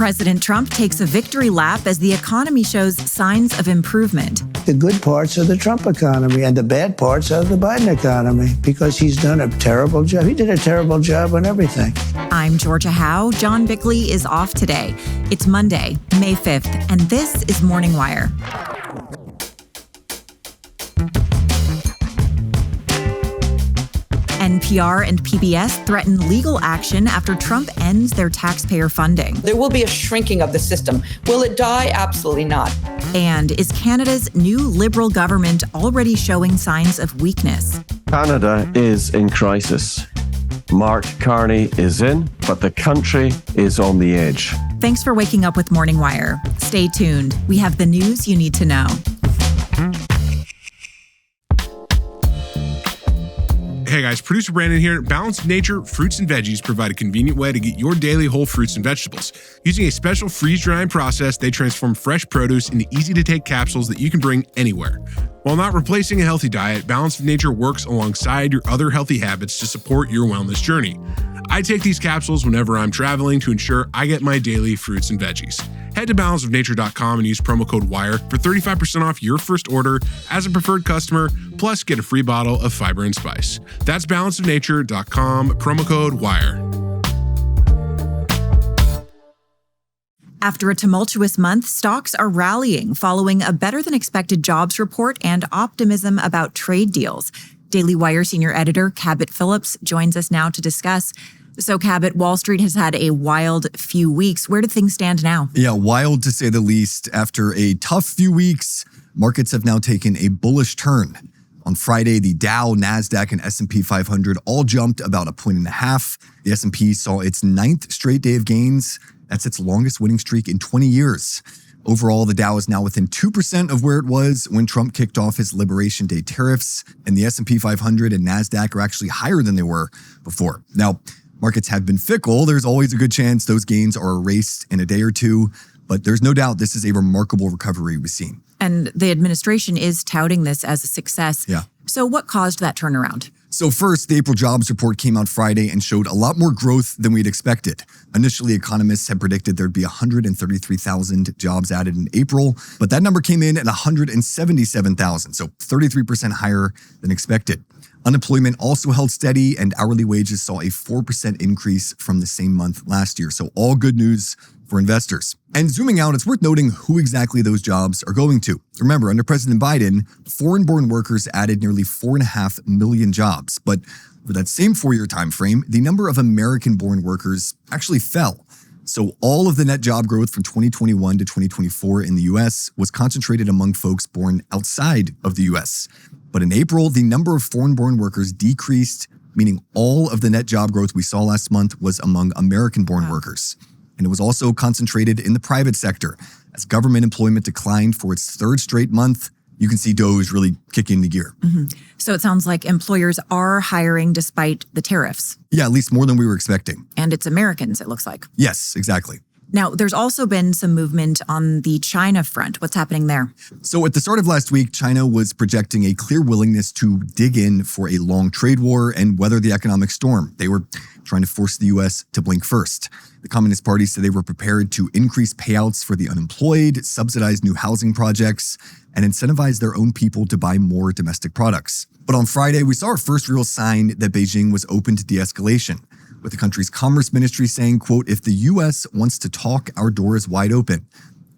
President Trump takes a victory lap as the economy shows signs of improvement. The good parts are the Trump economy and the bad parts are the Biden economy because he's done a terrible job. He did a terrible job on everything. I'm Georgia Howe. John Bickley is off today. It's Monday, May 5th, and this is Morning Wire. NPR and PBS threaten legal action after Trump ends their taxpayer funding. There will be a shrinking of the system. Will it die? Absolutely not. And is Canada's new Liberal government already showing signs of weakness? Canada is in crisis. Mark Carney is in, but the country is on the edge. Thanks for waking up with Morning Wire. Stay tuned. We have the news you need to know. Hey guys, producer Brandon here. Balanced Nature fruits and veggies provide a convenient way to get your daily whole fruits and vegetables. Using a special freeze-drying process, they transform fresh produce into easy-to-take capsules that you can bring anywhere. While not replacing a healthy diet, Balanced Nature works alongside your other healthy habits to support your wellness journey. I take these capsules whenever I'm traveling to ensure I get my daily fruits and veggies. Head to balanceofnature.com and use promo code WIRE for 35% off your first order as a preferred customer, plus get a free bottle of fiber and spice. That's balanceofnature.com, promo code WIRE. After a tumultuous month, stocks are rallying following a better-than-expected jobs report and optimism about trade deals. Daily Wire senior editor Cabot Phillips joins us now to discuss. So, Cabot, Wall Street has had a wild few weeks. Where do things stand now? Yeah, wild to say the least. After a tough few weeks, markets have now taken a bullish turn. On Friday, the Dow, NASDAQ, and S&P 500 all jumped about 1.5 points. The S&P saw its 9th straight day of gains. That's its longest winning streak in 20 years. Overall, the Dow is now within 2% of where it was when Trump kicked off his Liberation Day tariffs, and the S&P 500 and NASDAQ are actually higher than they were before. Now, markets have been fickle. There's always a good chance those gains are erased in a day or two, but there's no doubt this is a remarkable recovery we've seen. And the administration is touting this as a success. Yeah. So what caused that turnaround? So first, the April jobs report came out Friday and showed a lot more growth than we'd expected. Initially, economists had predicted there'd be 133,000 jobs added in April, but that number came in at 177,000, so 33% higher than expected. Unemployment also held steady, and hourly wages saw a 4% increase from the same month last year. So all good news for investors. And zooming out, it's worth noting who exactly those jobs are going to. Remember, under President Biden, foreign-born workers added nearly 4.5 million jobs. But for that same 4-year time frame, the number of American-born workers actually fell. So all of the net job growth from 2021 to 2024 in the U.S. was concentrated among folks born outside of the U.S. But in April, the number of foreign-born workers decreased, meaning all of the net job growth we saw last month was among American-born workers. And it was also concentrated in the private sector. As government employment declined for its third straight month, you can see DOGE really kick into gear. Mm-hmm. So it sounds like employers are hiring despite the tariffs. Yeah, at least more than we were expecting. And it's Americans, it looks like. Yes, exactly. Now, there's also been some movement on the China front. What's happening there? So at the start of last week, China was projecting a clear willingness to dig in for a long trade war and weather the economic storm. They were trying to force the U.S. to blink first. The Communist Party said they were prepared to increase payouts for the unemployed, subsidize new housing projects, and incentivize their own people to buy more domestic products. But on Friday, we saw our first real sign that Beijing was open to de-escalation, with the country's commerce ministry saying, quote, "If the U.S. wants to talk, our door is wide open."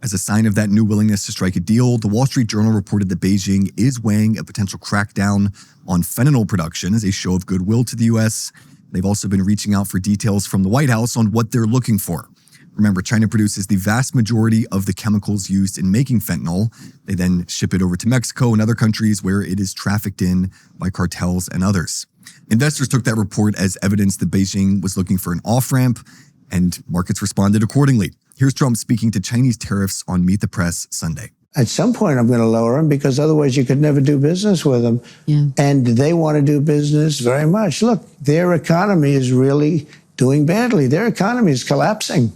As a sign of that new willingness to strike a deal, the Wall Street Journal reported that Beijing is weighing a potential crackdown on fentanyl production as a show of goodwill to the U.S. They've also been reaching out for details from the White House on what they're looking for. Remember, China produces the vast majority of the chemicals used in making fentanyl. They then ship it over to Mexico and other countries where it is trafficked in by cartels and others. Investors took that report as evidence that Beijing was looking for an off-ramp, and markets responded accordingly. Here's Trump speaking to Chinese tariffs on Meet the Press Sunday. At some point, I'm going to lower them because otherwise you could never do business with them. Yeah. And they want to do business very much. Look, their economy is really doing badly. Their economy is collapsing.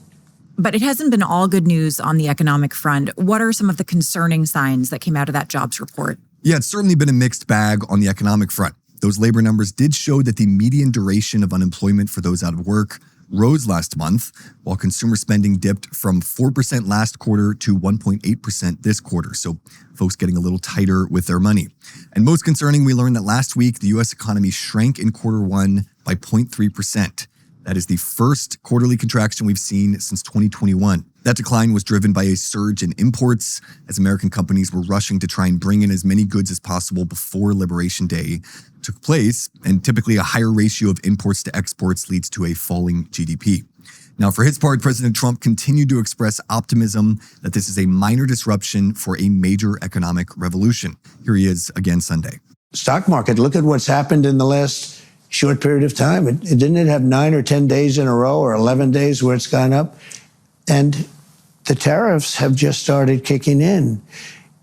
But it hasn't been all good news on the economic front. What are some of the concerning signs that came out of that jobs report? Yeah, it's certainly been a mixed bag on the economic front. Those labor numbers did show that the median duration of unemployment for those out of work rose last month, while consumer spending dipped from 4% last quarter to 1.8% this quarter. So folks getting a little tighter with their money. And most concerning, we learned that last week, the U.S. economy shrank in quarter one by 0.3%. That is the first quarterly contraction we've seen since 2021. That decline was driven by a surge in imports as American companies were rushing to try and bring in as many goods as possible before Liberation Day took place. And typically a higher ratio of imports to exports leads to a falling GDP. Now, for his part, President Trump continued to express optimism that this is a minor disruption for a major economic revolution. Here he is again Sunday. Stock market, look at what's happened in the last short period of time. Didn't it have 9 or 10 days in a row or 11 days where it's gone up? And the tariffs have just started kicking in.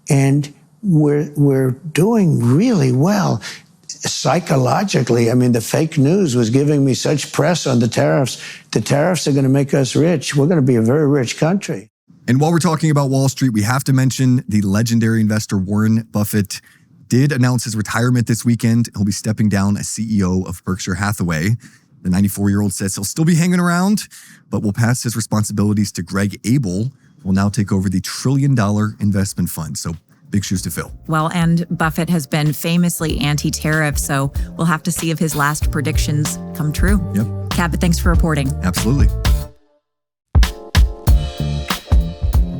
And we're doing really well psychologically. I mean, the fake news was giving me such press on the tariffs. The tariffs are going to make us rich. We're going to be a very rich country. And while we're talking about Wall Street, we have to mention the legendary investor Warren Buffett did announce his retirement this weekend. He'll be stepping down as CEO of Berkshire Hathaway. The 94-year-old says he'll still be hanging around, but will pass his responsibilities to Greg Abel, who will now take over the $1 trillion investment fund. So big shoes to fill. Well, and Buffett has been famously anti-tariff, so we'll have to see if his last predictions come true. Yep. Cabot, thanks for reporting. Absolutely.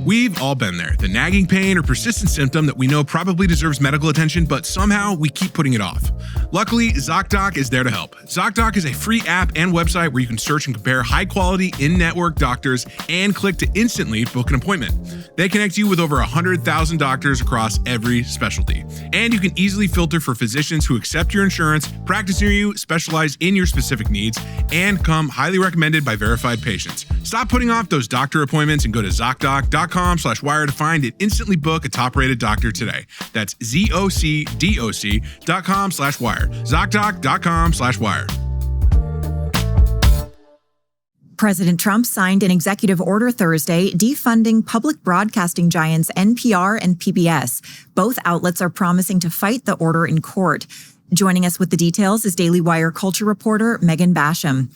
We've all been there. The nagging pain or persistent symptom that we know probably deserves medical attention, but somehow we keep putting it off. Luckily, ZocDoc is there to help. ZocDoc is a free app and website where you can search and compare high-quality, in-network doctors and click to instantly book an appointment. They connect you with over 100,000 doctors across every specialty. And you can easily filter for physicians who accept your insurance, practice near you, specialize in your specific needs, and come highly recommended by verified patients. Stop putting off those doctor appointments and go to ZocDoc.com/wire to find and instantly book a top-rated doctor today. That's ZocDoc.com/wire. ZocDoc.com/wire. President Trump signed an executive order Thursday defunding public broadcasting giants NPR and PBS. Both outlets are promising to fight the order in court. Joining us with the details is Daily Wire culture reporter Megan Basham.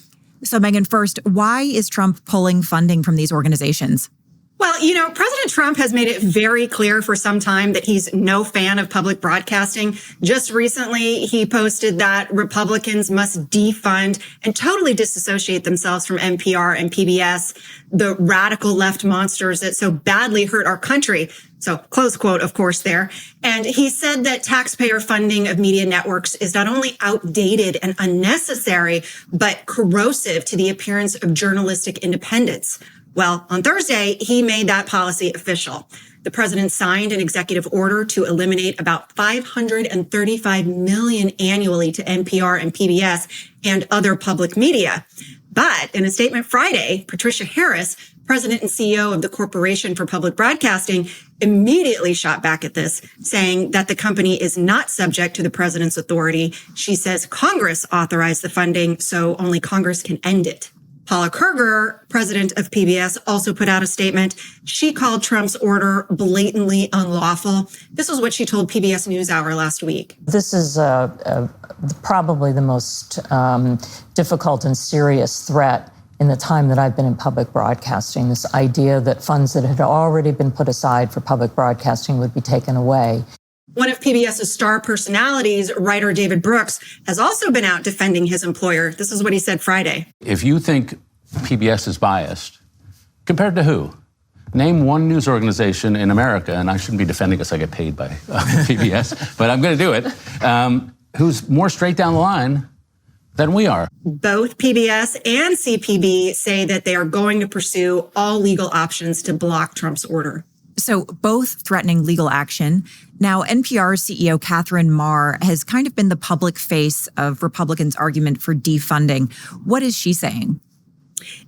So, Megan, first, why is Trump pulling funding from these organizations? Well, President Trump has made it very clear for some time that he's no fan of public broadcasting. Just recently, he posted that Republicans must defund and totally disassociate themselves from NPR and PBS, the radical left monsters that so badly hurt our country. So, close quote, of course, there. And he said that taxpayer funding of media networks is not only outdated and unnecessary, but corrosive to the appearance of journalistic independence. Well, on Thursday, he made that policy official. The president signed an executive order to eliminate about $535 million annually to NPR and PBS and other public media. But in a statement Friday, Patricia Harris, president and CEO of the Corporation for Public Broadcasting, immediately shot back at this, saying that the company is not subject to the president's authority. She says Congress authorized the funding, so only Congress can end it. Paula Kerger, president of PBS, also put out a statement. She called Trump's order blatantly unlawful. This is what she told PBS NewsHour last week. This is probably the most difficult and serious threat in the time that I've been in public broadcasting, this idea that funds that had already been put aside for public broadcasting would be taken away. One of PBS's star personalities, writer David Brooks, has also been out defending his employer. This is what he said Friday. If you think PBS is biased, compared to who? Name one news organization in America, and I shouldn't be defending us, I get paid by PBS, but I'm going to do it, who's more straight down the line than we are. Both PBS and CPB say that they are going to pursue all legal options to block Trump's order. So both threatening legal action. Now, NPR's CEO Catherine Marr has kind of been the public face of Republicans' argument for defunding. What is she saying?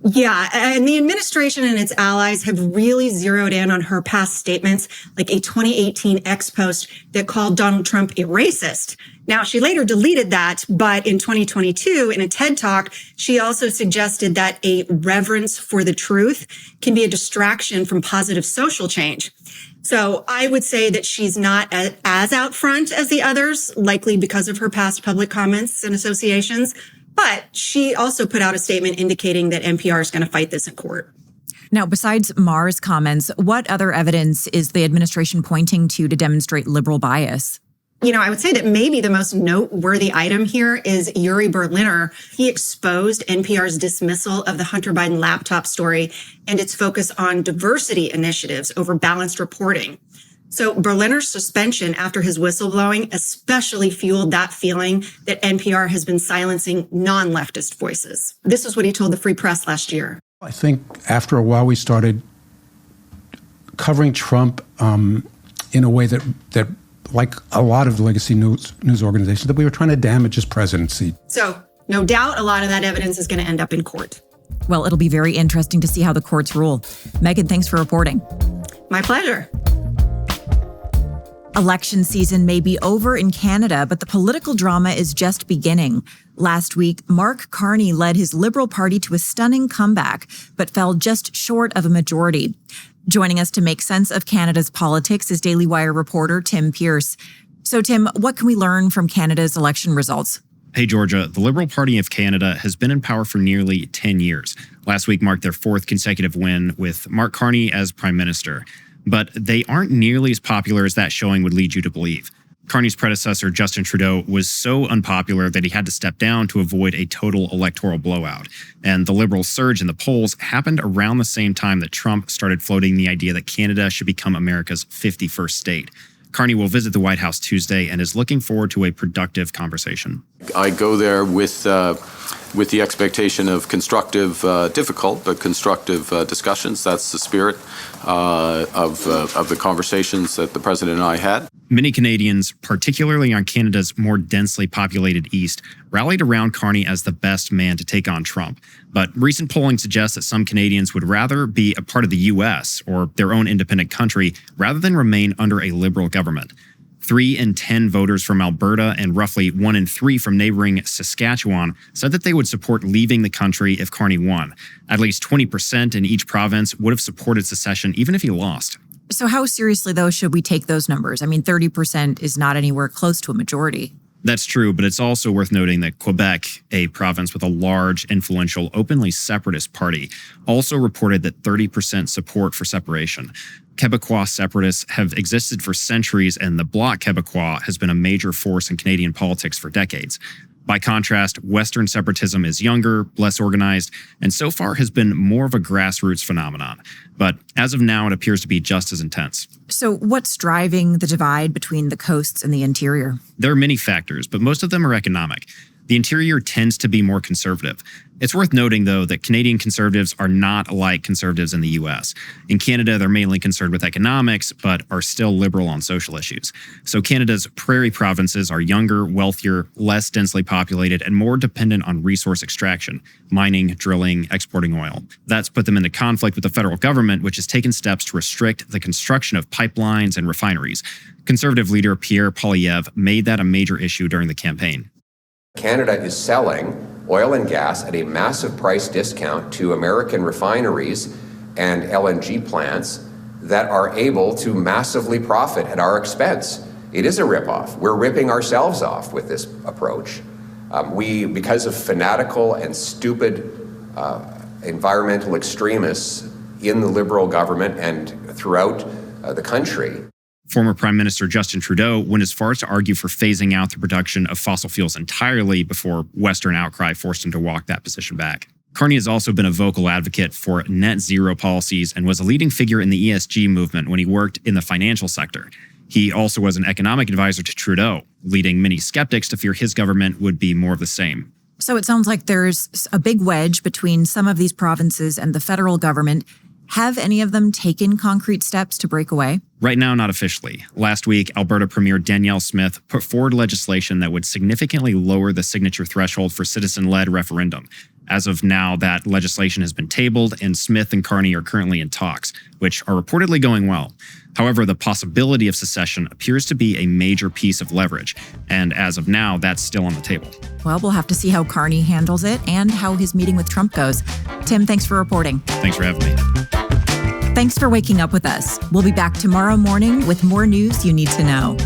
Yeah, and the administration and its allies have really zeroed in on her past statements, like a 2018 X post that called Donald Trump a racist. Now, she later deleted that, but in 2022, in a TED Talk, she also suggested that a reverence for the truth can be a distraction from positive social change. So I would say that she's not as out front as the others, likely because of her past public comments and associations. But she also put out a statement indicating that NPR is going to fight this in court. Now, besides Maher's comments, what other evidence is the administration pointing to demonstrate liberal bias? I would say that maybe the most noteworthy item here is Yuri Berliner. He exposed NPR's dismissal of the Hunter Biden laptop story and its focus on diversity initiatives over balanced reporting. So Berliner's suspension after his whistleblowing especially fueled that feeling that NPR has been silencing non-leftist voices. This is what he told the Free Press last year. I think after a while we started covering Trump in a way that like a lot of legacy news organizations, that we were trying to damage his presidency. So no doubt a lot of that evidence is going to end up in court. Well, it'll be very interesting to see how the courts rule. Megan, thanks for reporting. My pleasure. Election season may be over in Canada, but the political drama is just beginning. Last week, Mark Carney led his Liberal Party to a stunning comeback, but fell just short of a majority. Joining us to make sense of Canada's politics is Daily Wire reporter Tim Pierce. So, Tim, what can we learn from Canada's election results? Hey, Georgia, the Liberal Party of Canada has been in power for nearly 10 years. Last week marked their fourth consecutive win with Mark Carney as prime minister. But they aren't nearly as popular as that showing would lead you to believe. Carney's predecessor, Justin Trudeau, was so unpopular that he had to step down to avoid a total electoral blowout. And the Liberal surge in the polls happened around the same time that Trump started floating the idea that Canada should become America's 51st state. Carney will visit the White House Tuesday and is looking forward to a productive conversation. I go there with the expectation of constructive, difficult, but constructive discussions. That's the spirit of the conversations that the president and I had. Many Canadians, particularly on Canada's more densely populated east, rallied around Carney as the best man to take on Trump. But recent polling suggests that some Canadians would rather be a part of the U.S. or their own independent country rather than remain under a Liberal government. 3 in 10 voters from Alberta and roughly 1 in 3 from neighboring Saskatchewan said that they would support leaving the country if Carney won. At least 20% in each province would have supported secession even if he lost. So how seriously, though, should we take those numbers? I mean, 30% is not anywhere close to a majority. That's true, but it's also worth noting that Quebec, a province with a large, influential, openly separatist party, also reported that 30% support for separation. Quebecois separatists have existed for centuries, and the Bloc Québécois has been a major force in Canadian politics for decades. By contrast, Western separatism is younger, less organized, and so far has been more of a grassroots phenomenon. But as of now, it appears to be just as intense. So what's driving the divide between the coasts and the interior? There are many factors, but most of them are economic. The interior tends to be more conservative. It's worth noting, though, that Canadian conservatives are not like conservatives in the U.S. In Canada, they're mainly concerned with economics, but are still liberal on social issues. So Canada's prairie provinces are younger, wealthier, less densely populated, and more dependent on resource extraction, mining, drilling, exporting oil. That's put them into conflict with the federal government, which has taken steps to restrict the construction of pipelines and refineries. Conservative leader Pierre Poilievre made that a major issue during the campaign. Canada is selling oil and gas at a massive price discount to American refineries and LNG plants that are able to massively profit at our expense. It is a ripoff. We're ripping ourselves off with this approach. Because of fanatical and stupid environmental extremists in the Liberal government and throughout the country. Former Prime Minister Justin Trudeau went as far as to argue for phasing out the production of fossil fuels entirely before Western outcry forced him to walk that position back. Carney has also been a vocal advocate for net zero policies and was a leading figure in the ESG movement when he worked in the financial sector. He also was an economic advisor to Trudeau, leading many skeptics to fear his government would be more of the same. So it sounds like there's a big wedge between some of these provinces and the federal government. Have any of them taken concrete steps to break away? Right now, not officially. Last week, Alberta Premier Danielle Smith put forward legislation that would significantly lower the signature threshold for citizen-led referendum. As of now, that legislation has been tabled, and Smith and Carney are currently in talks, which are reportedly going well. However, the possibility of secession appears to be a major piece of leverage, and as of now, that's still on the table. Well, we'll have to see how Carney handles it and how his meeting with Trump goes. Tim, thanks for reporting. Thanks for having me. Thanks for waking up with us. We'll be back tomorrow morning with more news you need to know.